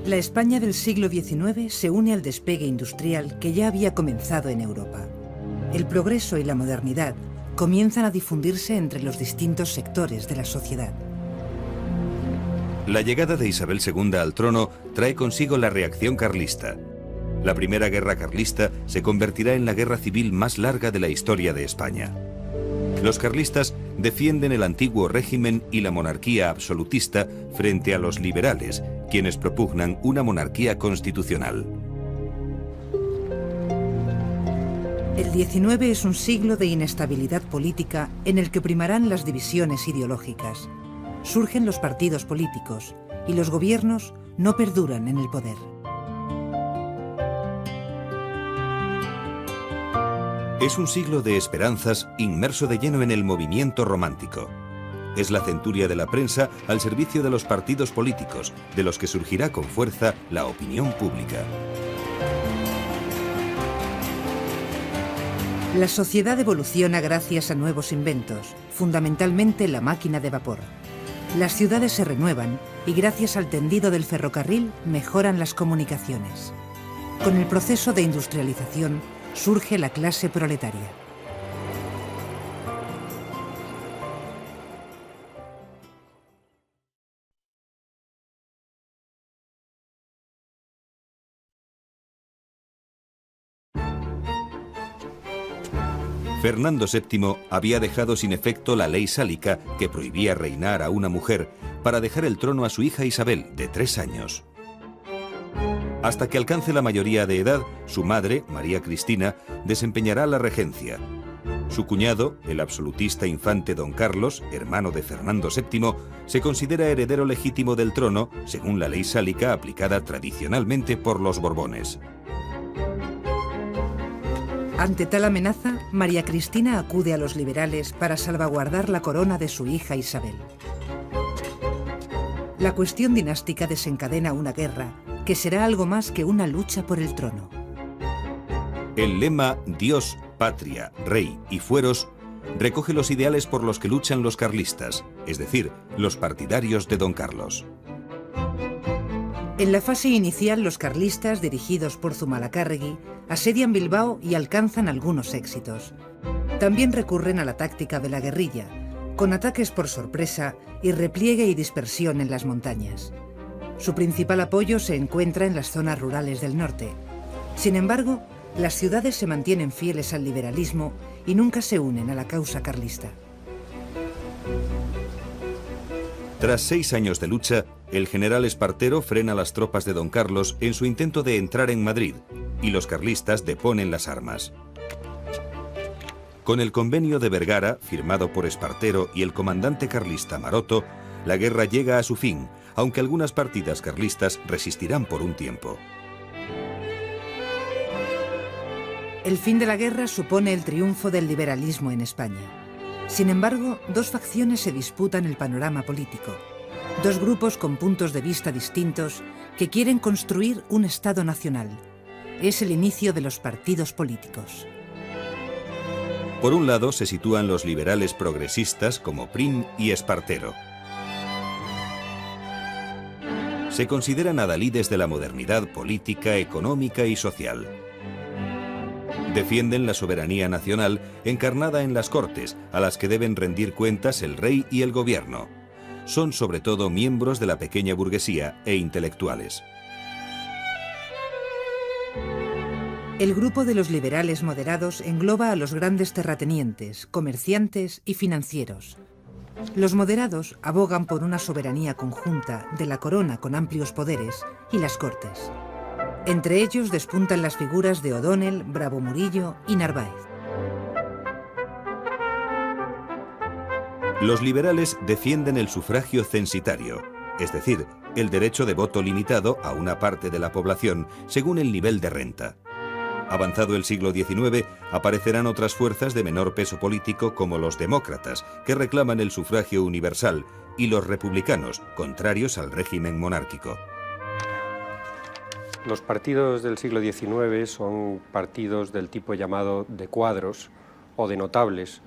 La España del siglo XIX se une al despegue industrial que ya había comenzado en Europa. El progreso y la modernidad comienzan a difundirse entre los distintos sectores de la sociedad. La llegada de Isabel II al trono trae consigo la reacción carlista. La primera guerra carlista se convertirá en la guerra civil más larga de la historia de España. Los carlistas defienden el antiguo régimen y la monarquía absolutista frente a los liberales, quienes propugnan una monarquía constitucional. El XIX es un siglo de inestabilidad política en el que primarán las divisiones ideológicas. Surgen los partidos políticos y los gobiernos no perduran en el poder. Es un siglo de esperanzas inmerso de lleno en el movimiento romántico. Es la centuria de la prensa al servicio de los partidos políticos, de los que surgirá con fuerza la opinión pública. La sociedad evoluciona gracias a nuevos inventos, fundamentalmente la máquina de vapor. Las ciudades se renuevan y gracias al tendido del ferrocarril mejoran las comunicaciones. Con el proceso de industrialización surge la clase proletaria. Fernando VII había dejado sin efecto la ley sálica que prohibía reinar a una mujer para dejar el trono a su hija Isabel, de 3 años. Hasta que alcance la mayoría de edad, su madre, María Cristina, desempeñará la regencia. Su cuñado, el absolutista infante don Carlos, hermano de Fernando VII, se considera heredero legítimo del trono, según la ley sálica aplicada tradicionalmente por los Borbones. Ante tal amenaza, María Cristina acude a los liberales para salvaguardar la corona de su hija Isabel. La cuestión dinástica desencadena una guerra que será algo más que una lucha por el trono. El lema Dios, Patria, Rey y Fueros recoge los ideales por los que luchan los carlistas, es decir, los partidarios de don Carlos. En la fase inicial, los carlistas, dirigidos por Zumalacárregui, asedian Bilbao y alcanzan algunos éxitos. También recurren a la táctica de la guerrilla, con ataques por sorpresa y repliegue y dispersión en las montañas. Su principal apoyo se encuentra en las zonas rurales del norte. Sin embargo, las ciudades se mantienen fieles al liberalismo y nunca se unen a la causa carlista. Tras 6 años de lucha, el general Espartero frena las tropas de don Carlos en su intento de entrar en Madrid, y los carlistas deponen las armas. Con el convenio de Vergara, firmado por Espartero y el comandante carlista Maroto, la guerra llega a su fin, aunque algunas partidas carlistas resistirán por un tiempo. El fin de la guerra supone el triunfo del liberalismo en España. Sin embargo, 2 facciones se disputan el panorama político. 2 grupos con puntos de vista distintos que quieren construir un Estado nacional. Es el inicio de los partidos políticos. Por un lado se sitúan los liberales progresistas como Prim y Espartero. Se consideran adalides de la modernidad política, económica y social. Defienden la soberanía nacional encarnada en las Cortes, a las que deben rendir cuentas el rey y el gobierno. Son sobre todo miembros de la pequeña burguesía e intelectuales. El grupo de los liberales moderados engloba a los grandes terratenientes, comerciantes y financieros. Los moderados abogan por una soberanía conjunta de la corona con amplios poderes y las Cortes. Entre ellos despuntan las figuras de O'Donnell, Bravo Murillo y Narváez. Los liberales defienden el sufragio censitario, es decir, el derecho de voto limitado a una parte de la población según el nivel de renta. Avanzado el siglo XIX, aparecerán otras fuerzas de menor peso político como los demócratas, que reclaman el sufragio universal, y los republicanos, contrarios al régimen monárquico. Los partidos del siglo XIX son partidos del tipo llamado de cuadros o de notables,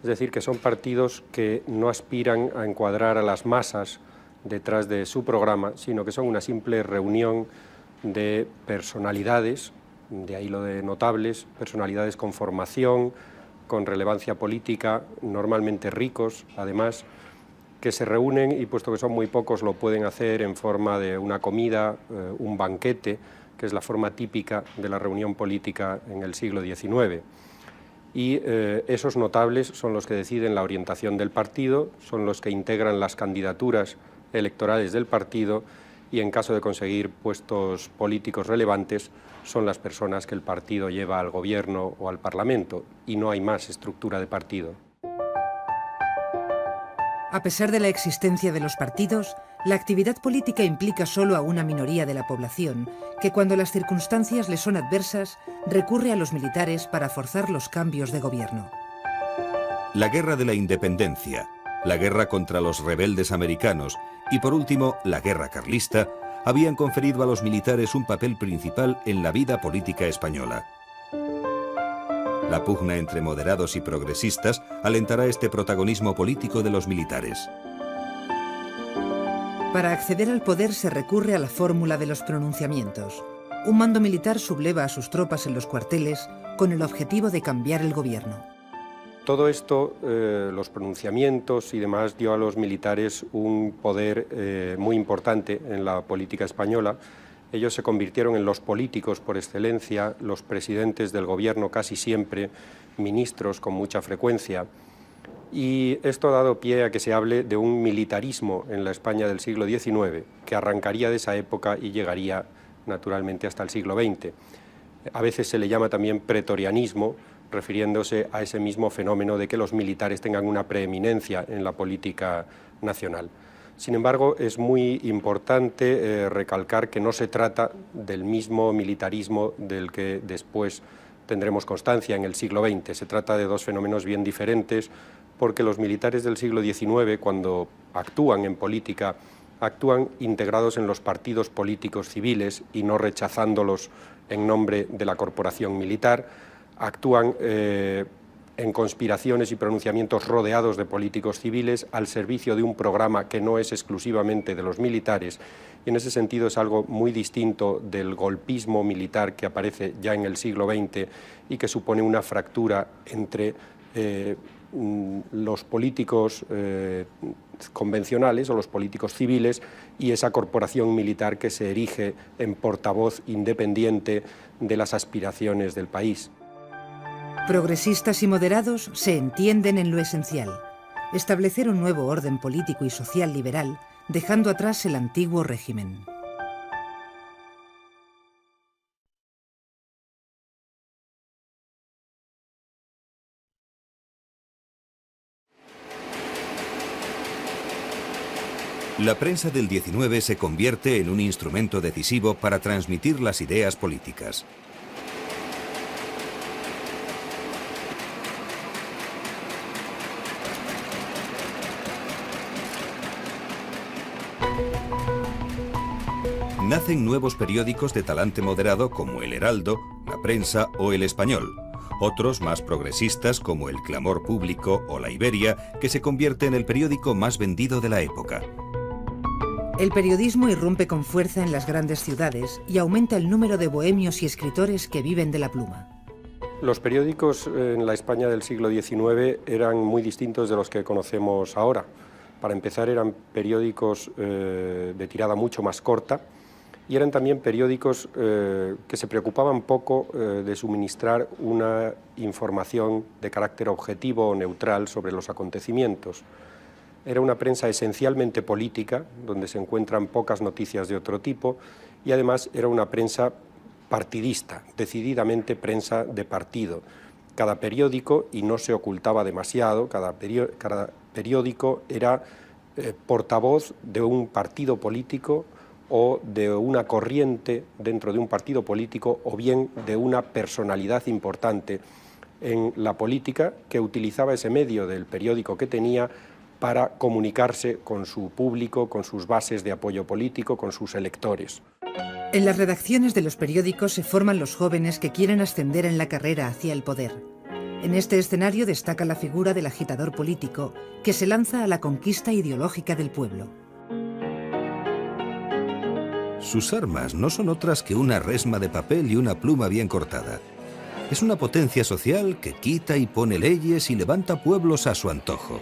es decir, que son partidos que no aspiran a encuadrar a las masas detrás de su programa, sino que son una simple reunión de personalidades, de ahí lo de notables, personalidades con formación, con relevancia política, normalmente ricos, además, que se reúnen y, puesto que son muy pocos, lo pueden hacer en forma de una comida, un banquete, que es la forma típica de la reunión política en el siglo XIX. Y esos notables son los que deciden la orientación del partido, son los que integran las candidaturas electorales del partido y, en caso de conseguir puestos políticos relevantes, son las personas que el partido lleva al gobierno o al parlamento, y no hay más estructura de partido. A pesar de la existencia de los partidos, la actividad política implica solo a una minoría de la población, que cuando las circunstancias le son adversas, recurre a los militares para forzar los cambios de gobierno. La Guerra de la Independencia, la guerra contra los rebeldes americanos y, por último, la Guerra Carlista, habían conferido a los militares un papel principal en la vida política española. La pugna entre moderados y progresistas alentará este protagonismo político de los militares. Para acceder al poder se recurre a la fórmula de los pronunciamientos. Un mando militar subleva a sus tropas en los cuarteles con el objetivo de cambiar el gobierno. Todo esto, los pronunciamientos y demás, dio a los militares un poder muy importante en la política española. Ellos se convirtieron en los políticos por excelencia, los presidentes del gobierno casi siempre, ministros con mucha frecuencia. Y esto ha dado pie a que se hable de un militarismo en la España del siglo XIX, que arrancaría de esa época y llegaría naturalmente hasta el siglo XX. A veces se le llama también pretorianismo, refiriéndose a ese mismo fenómeno de que los militares tengan una preeminencia en la política nacional. Sin embargo, es muy importante recalcar que no se trata del mismo militarismo del que después tendremos constancia en el siglo XX. Se trata de dos fenómenos bien diferentes, porque los militares del siglo XIX, cuando actúan en política, actúan integrados en los partidos políticos civiles y no rechazándolos en nombre de la corporación militar, actúan en conspiraciones y pronunciamientos rodeados de políticos civiles al servicio de un programa que no es exclusivamente de los militares, y en ese sentido es algo muy distinto del golpismo militar que aparece ya en el siglo XX y que supone una fractura entre los políticos convencionales o los políticos civiles y esa corporación militar que se erige en portavoz independiente de las aspiraciones del país. Progresistas y moderados se entienden en lo esencial: establecer un nuevo orden político y social liberal, dejando atrás el antiguo régimen. La prensa del 19 se convierte en un instrumento decisivo para transmitir las ideas políticas. Nacen nuevos periódicos de talante moderado como El Heraldo, La Prensa o El Español. Otros más progresistas como El Clamor Público o La Iberia, que se convierte en el periódico más vendido de la época. El periodismo irrumpe con fuerza en las grandes ciudades y aumenta el número de bohemios y escritores que viven de la pluma. Los periódicos en la España del siglo XIX eran muy distintos de los que conocemos ahora. Para empezar, eran periódicos de tirada mucho más corta, y eran también periódicos que se preocupaban poco de suministrar una información de carácter objetivo o neutral sobre los acontecimientos. Era una prensa esencialmente política, donde se encuentran pocas noticias de otro tipo, y además era una prensa partidista, decididamente prensa de partido. Cada periódico, y no se ocultaba demasiado, cada periódico era portavoz de un partido político o de una corriente dentro de un partido político, o bien de una personalidad importante en la política que utilizaba ese medio del periódico que tenía para comunicarse con su público, con sus bases de apoyo político, con sus electores. En las redacciones de los periódicos se forman los jóvenes que quieren ascender en la carrera hacia el poder. En este escenario destaca la figura del agitador político, que se lanza a la conquista ideológica del pueblo. Sus armas no son otras que una resma de papel y una pluma bien cortada. Es una potencia social que quita y pone leyes y levanta pueblos a su antojo.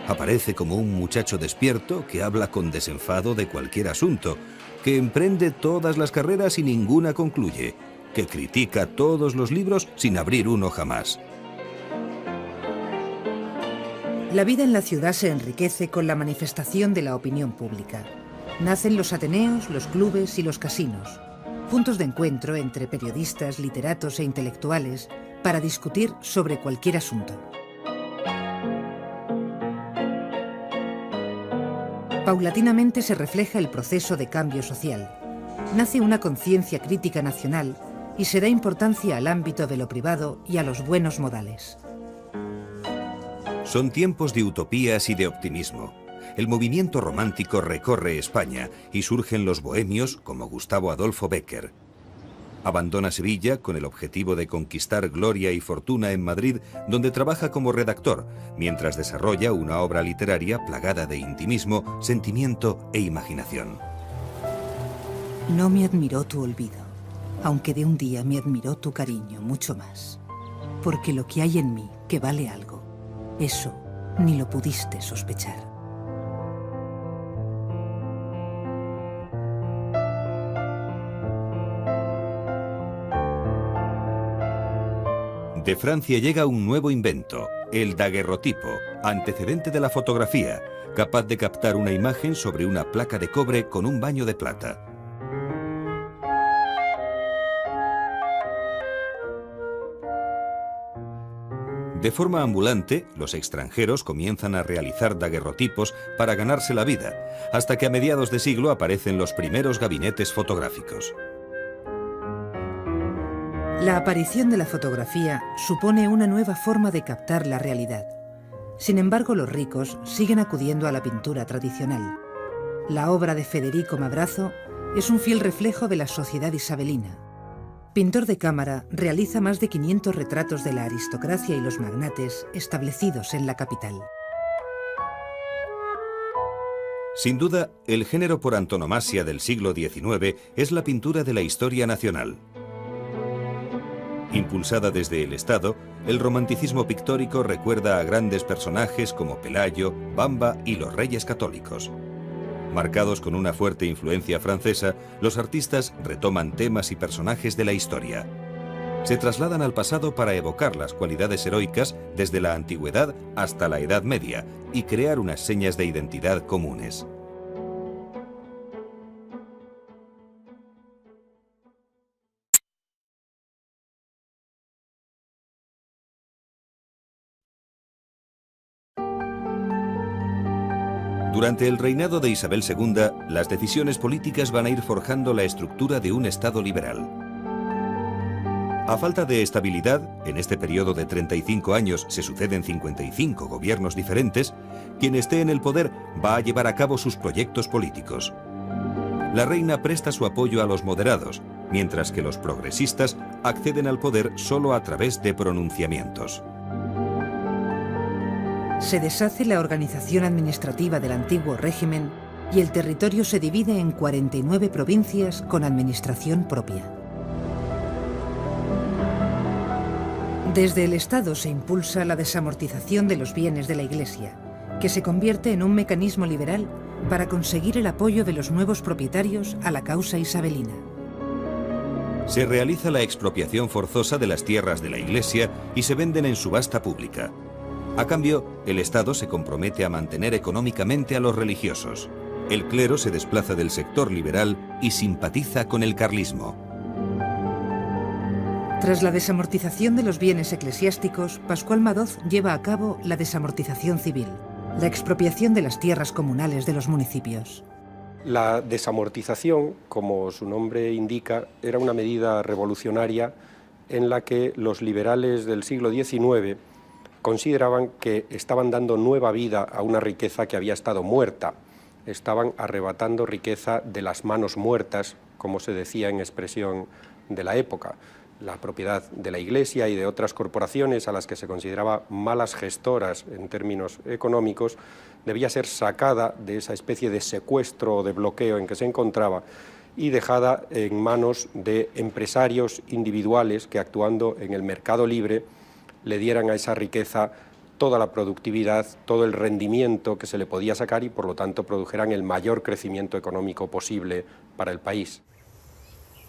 Aparece como un muchacho despierto que habla con desenfado de cualquier asunto, que emprende todas las carreras y ninguna concluye, que critica todos los libros sin abrir uno jamás. La vida en la ciudad se enriquece con la manifestación de la opinión pública. Nacen los ateneos, los clubes y los casinos, puntos de encuentro entre periodistas, literatos e intelectuales para discutir sobre cualquier asunto. Paulatinamente se refleja el proceso de cambio social. Nace una conciencia crítica nacional y se da importancia al ámbito de lo privado y a los buenos modales. Son tiempos de utopías y de optimismo. El movimiento romántico recorre España y surgen los bohemios como Gustavo Adolfo Bécquer. Abandona Sevilla con el objetivo de conquistar gloria y fortuna en Madrid, donde trabaja como redactor, mientras desarrolla una obra literaria plagada de intimismo, sentimiento e imaginación. No me admiró tu olvido, aunque de un día me admiró tu cariño mucho más. Porque lo que hay en mí que vale algo, eso ni lo pudiste sospechar. De Francia llega un nuevo invento, el daguerrotipo, antecedente de la fotografía, capaz de captar una imagen sobre una placa de cobre con un baño de plata. De forma ambulante, los extranjeros comienzan a realizar daguerrotipos para ganarse la vida, hasta que a mediados de siglo aparecen los primeros gabinetes fotográficos. La aparición de la fotografía supone una nueva forma de captar la realidad. Sin embargo, los ricos siguen acudiendo a la pintura tradicional. La obra de Federico Madrazo es un fiel reflejo de la sociedad isabelina. Pintor de cámara, realiza más de 500 retratos de la aristocracia y los magnates establecidos en la capital. Sin duda, el género por antonomasia del siglo XIX es la pintura de la historia nacional. Impulsada desde el Estado, el romanticismo pictórico recuerda a grandes personajes como Pelayo, Bamba y los Reyes Católicos. Marcados con una fuerte influencia francesa, los artistas retoman temas y personajes de la historia. Se trasladan al pasado para evocar las cualidades heroicas desde la antigüedad hasta la Edad Media y crear unas señas de identidad comunes. Durante el reinado de Isabel II, las decisiones políticas van a ir forjando la estructura de un Estado liberal. A falta de estabilidad, en este periodo de 35 años se suceden 55 gobiernos diferentes, quien esté en el poder va a llevar a cabo sus proyectos políticos. La reina presta su apoyo a los moderados, mientras que los progresistas acceden al poder solo a través de pronunciamientos. Se deshace la organización administrativa del antiguo régimen y el territorio se divide en 49 provincias con administración propia. Desde el Estado se impulsa la desamortización de los bienes de la Iglesia, que se convierte en un mecanismo liberal para conseguir el apoyo de los nuevos propietarios a la causa isabelina. Se realiza la expropiación forzosa de las tierras de la Iglesia y se venden en subasta pública. A cambio, el Estado se compromete a mantener económicamente a los religiosos. El clero se desplaza del sector liberal y simpatiza con el carlismo. Tras la desamortización de los bienes eclesiásticos, Pascual Madoz lleva a cabo la desamortización civil, la expropiación de las tierras comunales de los municipios. La desamortización, como su nombre indica, era una medida revolucionaria en la que los liberales del siglo XIX consideraban que estaban dando nueva vida a una riqueza que había estado muerta. Estaban arrebatando riqueza de las manos muertas, como se decía en expresión de la época. La propiedad de la Iglesia y de otras corporaciones a las que se consideraba malas gestoras en términos económicos debía ser sacada de esa especie de secuestro o de bloqueo en que se encontraba y dejada en manos de empresarios individuales que, actuando en el mercado libre, le dieran a esa riqueza toda la productividad, todo el rendimiento que se le podía sacar y, por lo tanto, produjeran el mayor crecimiento económico posible para el país.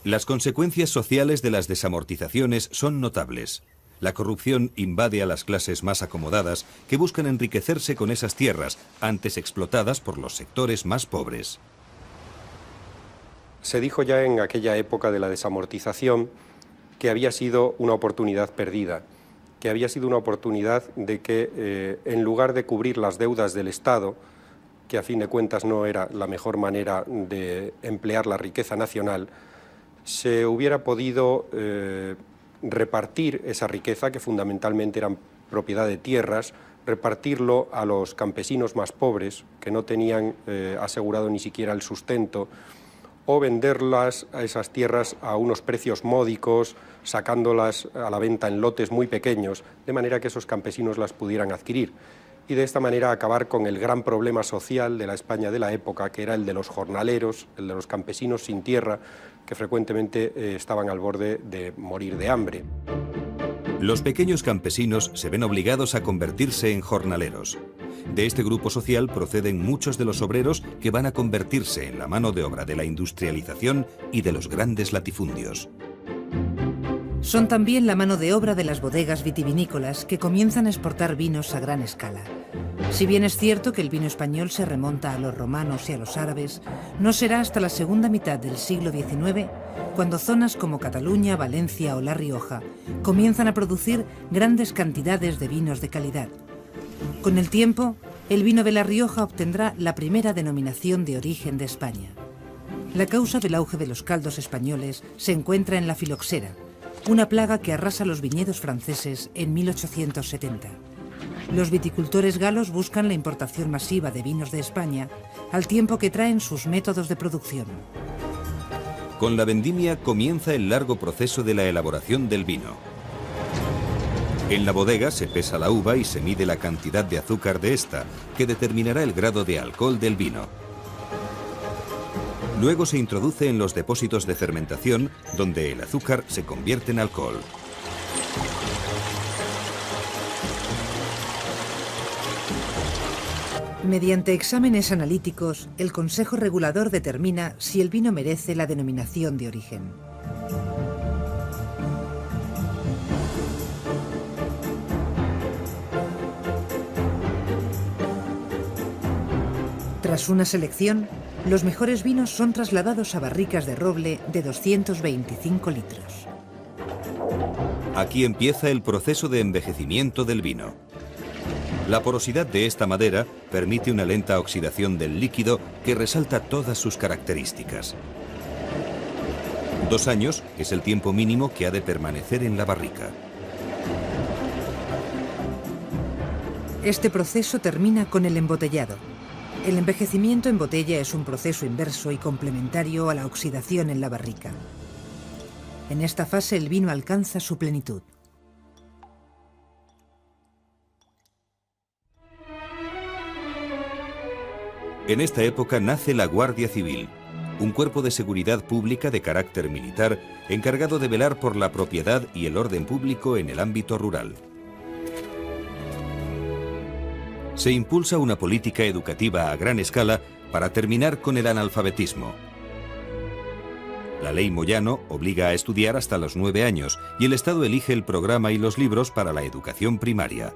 Las consecuencias sociales de las desamortizaciones son notables. La corrupción invade a las clases más acomodadas que buscan enriquecerse con esas tierras, antes explotadas por los sectores más pobres. Se dijo ya en aquella época de la desamortización que había sido una oportunidad perdida, que había sido una oportunidad de que, en lugar de cubrir las deudas del Estado, que a fin de cuentas no era la mejor manera de emplear la riqueza nacional, se hubiera podido repartir esa riqueza, que fundamentalmente eran propiedad de tierras, repartirlo a los campesinos más pobres, que no tenían asegurado ni siquiera el sustento, o venderlas a esas tierras a unos precios módicos, sacándolas a la venta en lotes muy pequeños, de manera que esos campesinos las pudieran adquirir. Y de esta manera acabar con el gran problema social de la España de la época, que era el de los jornaleros, el de los campesinos sin tierra, que frecuentemente estaban al borde de morir de hambre. Los pequeños campesinos se ven obligados a convertirse en jornaleros. De este grupo social proceden muchos de los obreros que van a convertirse en la mano de obra de la industrialización y de los grandes latifundios. Son también la mano de obra de las bodegas vitivinícolas que comienzan a exportar vinos a gran escala. Si bien es cierto que el vino español se remonta a los romanos y a los árabes, no será hasta la segunda mitad del siglo XIX cuando zonas como Cataluña, Valencia o La Rioja comienzan a producir grandes cantidades de vinos de calidad. Con el tiempo, el vino de La Rioja obtendrá la primera denominación de origen de España. La causa del auge de los caldos españoles se encuentra en la filoxera, una plaga que arrasa los viñedos franceses en 1870. Los viticultores galos buscan la importación masiva de vinos de España, al tiempo que traen sus métodos de producción. Con la vendimia comienza el largo proceso de la elaboración del vino. En la bodega se pesa la uva y se mide la cantidad de azúcar de esta, que determinará el grado de alcohol del vino. Luego se introduce en los depósitos de fermentación, donde el azúcar se convierte en alcohol. Mediante exámenes analíticos, el Consejo Regulador determina si el vino merece la denominación de origen. Tras una selección, los mejores vinos son trasladados a barricas de roble de 225 litros. Aquí empieza el proceso de envejecimiento del vino. La porosidad de esta madera permite una lenta oxidación del líquido que resalta todas sus características. 2 años es el tiempo mínimo que ha de permanecer en la barrica. Este proceso termina con el embotellado. El envejecimiento en botella es un proceso inverso y complementario a la oxidación en la barrica. En esta fase el vino alcanza su plenitud. En esta época nace la Guardia Civil, un cuerpo de seguridad pública de carácter militar encargado de velar por la propiedad y el orden público en el ámbito rural. Se impulsa una política educativa a gran escala para terminar con el analfabetismo. La ley Moyano obliga a estudiar hasta los 9 años y el Estado elige el programa y los libros para la educación primaria.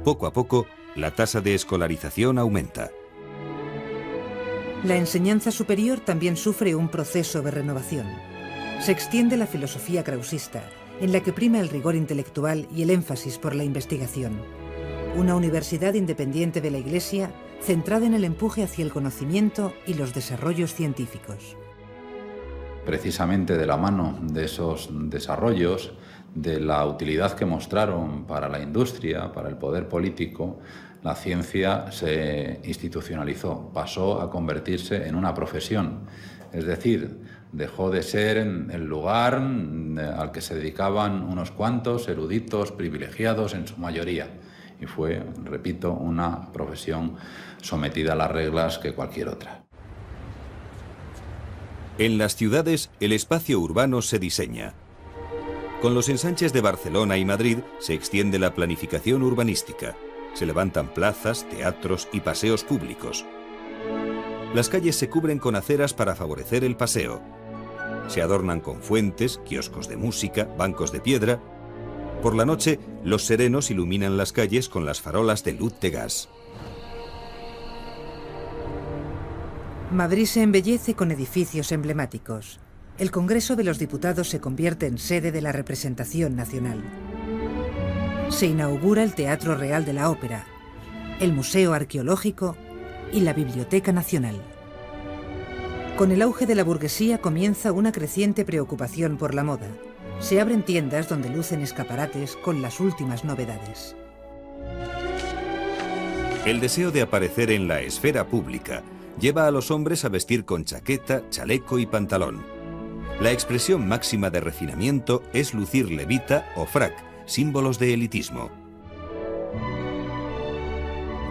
Poco a poco, la tasa de escolarización aumenta. La enseñanza superior también sufre un proceso de renovación. Se extiende la filosofía krausista, en la que prima el rigor intelectual y el énfasis por la investigación. Una universidad independiente de la Iglesia, centrada en el empuje hacia el conocimiento y los desarrollos científicos. Precisamente de la mano de esos desarrollos, de la utilidad que mostraron para la industria, para el poder político, la ciencia se institucionalizó, pasó a convertirse en una profesión. Es decir, dejó de ser el lugar al que se dedicaban unos cuantos eruditos privilegiados en su mayoría. Y fue, repito, una profesión sometida a las reglas que cualquier otra. En las ciudades, el espacio urbano se diseña. Con los ensanches de Barcelona y Madrid se extiende la planificación urbanística. Se levantan plazas, teatros y paseos públicos. Las calles se cubren con aceras para favorecer el paseo. Se adornan con fuentes, kioscos de música, bancos de piedra. Por la noche, los serenos iluminan las calles con las farolas de luz de gas. Madrid se embellece con edificios emblemáticos. El Congreso de los Diputados se convierte en sede de la representación nacional. Se inaugura el Teatro Real de la Ópera, el Museo Arqueológico y la Biblioteca Nacional. Con el auge de la burguesía comienza una creciente preocupación por la moda. Se abren tiendas donde lucen escaparates con las últimas novedades. El deseo de aparecer en la esfera pública lleva a los hombres a vestir con chaqueta, chaleco y pantalón. La expresión máxima de refinamiento es lucir levita o frac, símbolos de elitismo.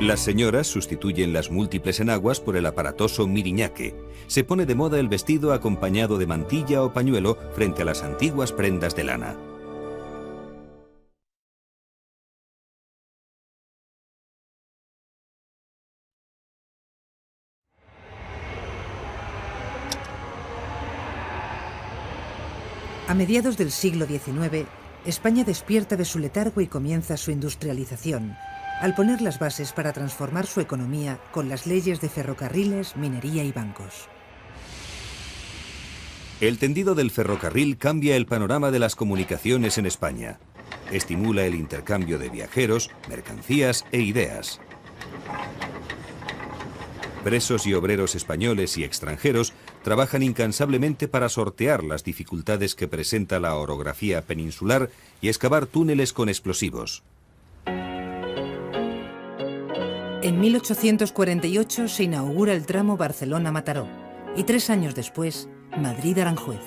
Las señoras sustituyen las múltiples enaguas por el aparatoso miriñaque. Se pone de moda el vestido acompañado de mantilla o pañuelo frente a las antiguas prendas de lana. A mediados del siglo XIX, España despierta de su letargo y comienza su industrialización, al poner las bases para transformar su economía con las leyes de ferrocarriles, minería y bancos. El tendido del ferrocarril cambia el panorama de las comunicaciones en España. Estimula el intercambio de viajeros, mercancías e ideas. Presos y obreros españoles y extranjeros trabajan incansablemente para sortear las dificultades que presenta la orografía peninsular y excavar túneles con explosivos. En 1848 se inaugura el tramo Barcelona-Mataró y 3 años después, Madrid-Aranjuez.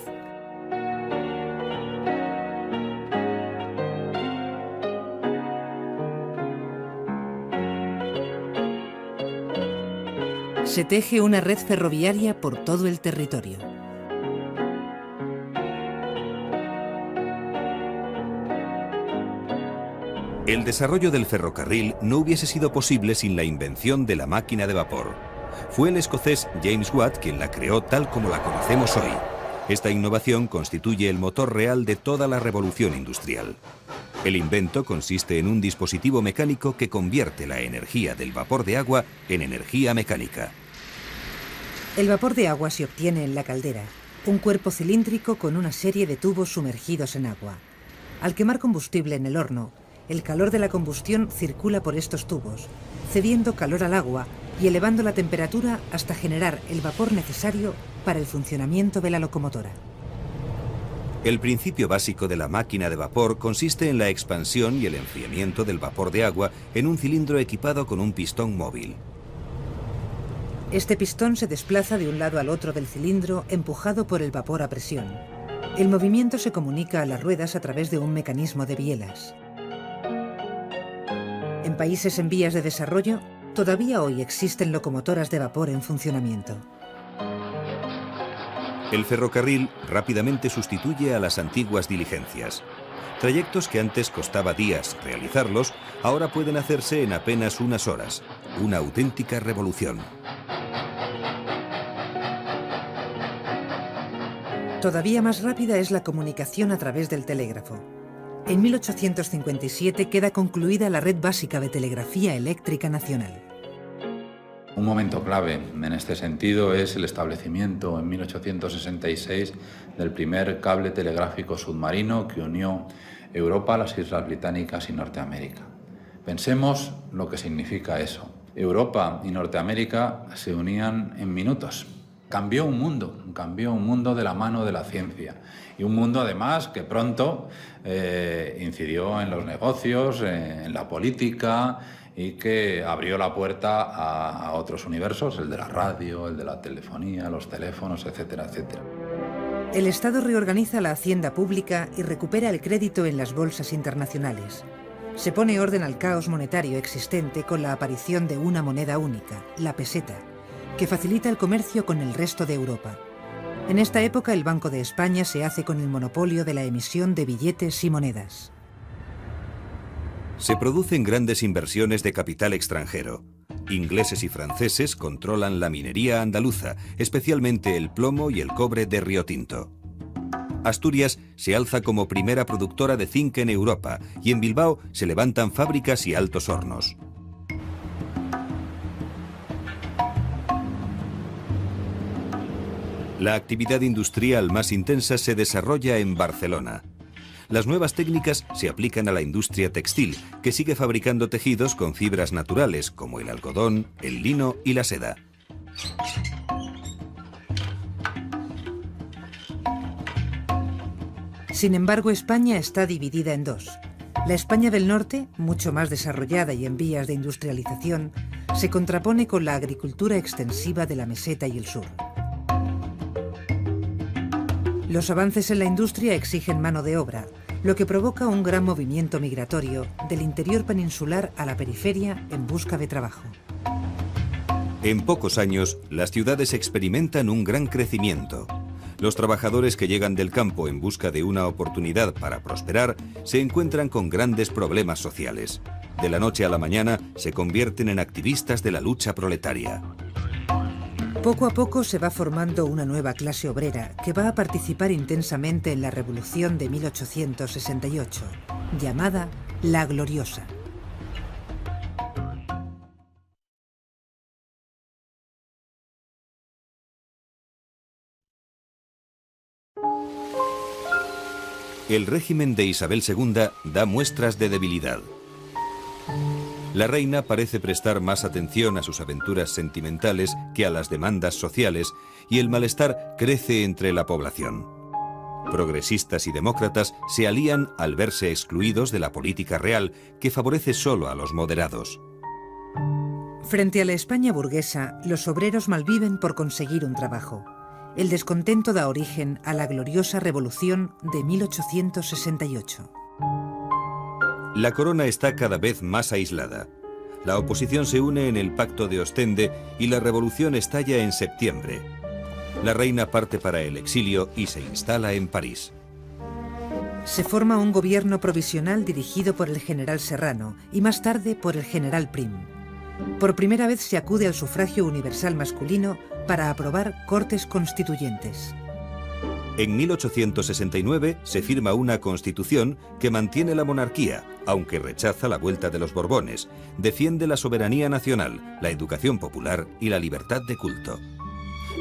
Se teje una red ferroviaria por todo el territorio. El desarrollo del ferrocarril no hubiese sido posible sin la invención de la máquina de vapor. Fue el escocés James Watt quien la creó tal como la conocemos hoy. Esta innovación constituye el motor real de toda la revolución industrial. El invento consiste en un dispositivo mecánico que convierte la energía del vapor de agua en energía mecánica. El vapor de agua se obtiene en la caldera, un cuerpo cilíndrico con una serie de tubos sumergidos en agua. Al quemar combustible en el horno, el calor de la combustión circula por estos tubos, cediendo calor al agua y elevando la temperatura hasta generar el vapor necesario para el funcionamiento de la locomotora. El principio básico de la máquina de vapor consiste en la expansión y el enfriamiento del vapor de agua en un cilindro equipado con un pistón móvil. Este pistón se desplaza de un lado al otro del cilindro empujado por el vapor a presión. El movimiento se comunica a las ruedas a través de un mecanismo de bielas. En países en vías de desarrollo, todavía hoy existen locomotoras de vapor en funcionamiento. El ferrocarril rápidamente sustituye a las antiguas diligencias. Trayectos que antes costaba días realizarlos, ahora pueden hacerse en apenas unas horas. Una auténtica revolución. Todavía más rápida es la comunicación a través del telégrafo. En 1857 queda concluida la red básica de telegrafía eléctrica nacional. Un momento clave en este sentido es el establecimiento en 1866 del primer cable telegráfico submarino que unió Europa, las Islas Británicas y Norteamérica. Pensemos lo que significa eso. Europa y Norteamérica se unían en minutos. Cambió un mundo de la mano de la ciencia. Y un mundo además que pronto incidió en los negocios, en la política y que abrió la puerta a otros universos, el de la radio, el de la telefonía, los teléfonos, etcétera, etcétera. El Estado reorganiza la hacienda pública y recupera el crédito en las bolsas internacionales. Se pone orden al caos monetario existente con la aparición de una moneda única, la peseta, que facilita el comercio con el resto de Europa. En esta época el Banco de España se hace con el monopolio de la emisión de billetes y monedas. Se producen grandes inversiones de capital extranjero. Ingleses y franceses controlan la minería andaluza, especialmente el plomo y el cobre de Río Tinto. Asturias se alza como primera productora de zinc en Europa y en Bilbao se levantan fábricas y altos hornos. La actividad industrial más intensa se desarrolla en Barcelona. Las nuevas técnicas se aplican a la industria textil, que sigue fabricando tejidos con fibras naturales, como el algodón, el lino y la seda. Sin embargo, España está dividida en dos. La España del norte, mucho más desarrollada y en vías de industrialización, se contrapone con la agricultura extensiva de la meseta y el sur. Los avances en la industria exigen mano de obra, lo que provoca un gran movimiento migratorio del interior peninsular a la periferia en busca de trabajo. En pocos años, las ciudades experimentan un gran crecimiento. Los trabajadores que llegan del campo en busca de una oportunidad para prosperar se encuentran con grandes problemas sociales. De la noche a la mañana se convierten en activistas de la lucha proletaria. Poco a poco se va formando una nueva clase obrera que va a participar intensamente en la Revolución de 1868, llamada La Gloriosa. El régimen de Isabel II da muestras de debilidad. La reina parece prestar más atención a sus aventuras sentimentales que a las demandas sociales y el malestar crece entre la población. Progresistas y demócratas se alían al verse excluidos de la política real, que favorece solo a los moderados. Frente a la España burguesa, los obreros malviven por conseguir un trabajo. El descontento da origen a la gloriosa Revolución de 1868. La corona está cada vez más aislada. La oposición se une en el Pacto de Ostende y la revolución estalla en septiembre. La reina parte para el exilio y se instala en París. Se forma un gobierno provisional dirigido por el general Serrano y más tarde por el general Prim. Por primera vez se acude al sufragio universal masculino para aprobar cortes constituyentes. En 1869 se firma una constitución que mantiene la monarquía, aunque rechaza la vuelta de los Borbones, defiende la soberanía nacional, la educación popular y la libertad de culto.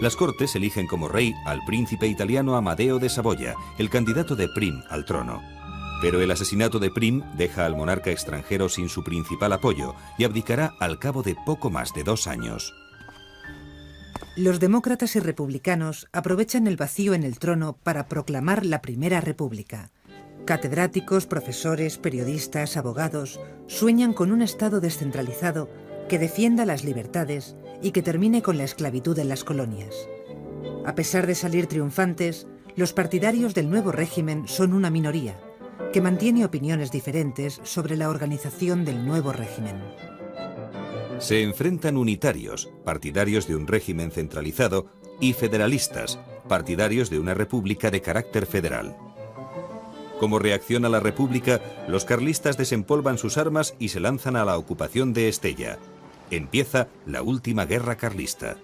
Las Cortes eligen como rey al príncipe italiano Amadeo de Saboya, el candidato de Prim al trono. Pero el asesinato de Prim deja al monarca extranjero sin su principal apoyo y abdicará al cabo de poco más de 2 años. Los demócratas y republicanos aprovechan el vacío en el trono para proclamar la Primera República. Catedráticos, profesores, periodistas, abogados sueñan con un Estado descentralizado que defienda las libertades y que termine con la esclavitud en las colonias. A pesar de salir triunfantes, los partidarios del nuevo régimen son una minoría, que mantiene opiniones diferentes sobre la organización del nuevo régimen. Se enfrentan unitarios, partidarios de un régimen centralizado, y federalistas, partidarios de una república de carácter federal. Como reacción a la república, los carlistas desempolvan sus armas y se lanzan a la ocupación de Estella. Empieza la última guerra carlista.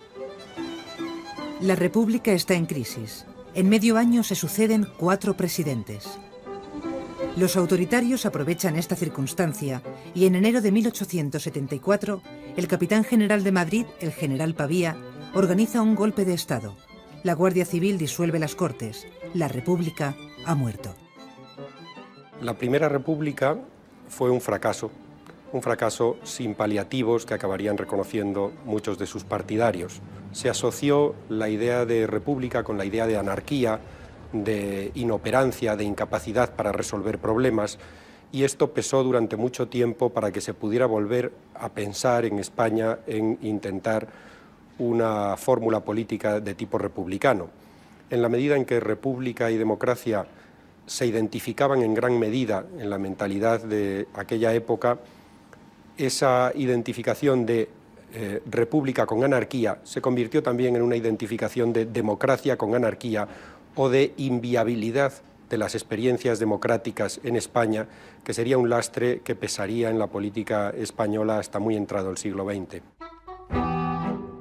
La república está en crisis. En medio año se suceden 4 presidentes. Los autoritarios aprovechan esta circunstancia y en enero de 1874, el capitán general de Madrid, el general Pavía, organiza un golpe de Estado. La Guardia Civil disuelve las Cortes. La República ha muerto. La Primera República fue un fracaso sin paliativos que acabarían reconociendo muchos de sus partidarios. Se asoció la idea de república con la idea de anarquía, de inoperancia, de incapacidad para resolver problemas, y esto pesó durante mucho tiempo para que se pudiera volver a pensar en España en intentar una fórmula política de tipo republicano. En la medida en que república y democracia se identificaban en gran medida en la mentalidad de aquella época, esa identificación de república con anarquía se convirtió también en una identificación de democracia con anarquía o de inviabilidad de las experiencias democráticas en España, que sería un lastre que pesaría en la política española hasta muy entrado el siglo XX.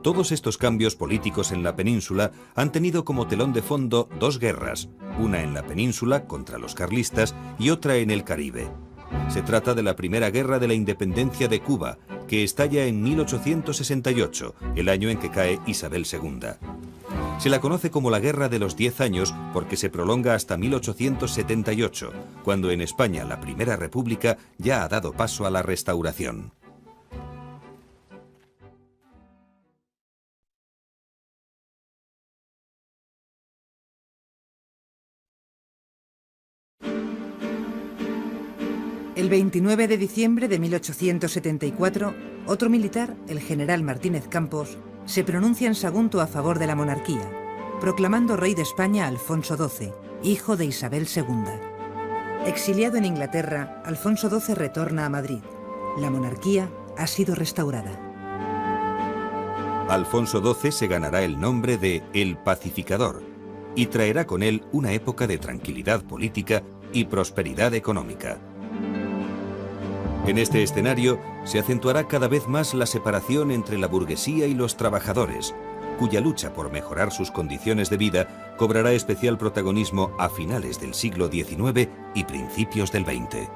Todos estos cambios políticos en la península han tenido como telón de fondo dos guerras, una en la península contra los carlistas y otra en el Caribe. Se trata de la Primera Guerra de la Independencia de Cuba, que estalla en 1868, el año en que cae Isabel II. Se la conoce como la Guerra de los 10 años porque se prolonga hasta 1878, cuando en España la Primera República ya ha dado paso a la Restauración. El 29 de diciembre de 1874, otro militar, el general Martínez Campos, se pronuncia en Sagunto a favor de la monarquía, proclamando rey de España a Alfonso XII, hijo de Isabel II. Exiliado en Inglaterra, Alfonso XII retorna a Madrid. La monarquía ha sido restaurada. Alfonso XII se ganará el nombre de El Pacificador y traerá con él una época de tranquilidad política y prosperidad económica. En este escenario se acentuará cada vez más la separación entre la burguesía y los trabajadores, cuya lucha por mejorar sus condiciones de vida cobrará especial protagonismo a finales del siglo XIX y principios del XX.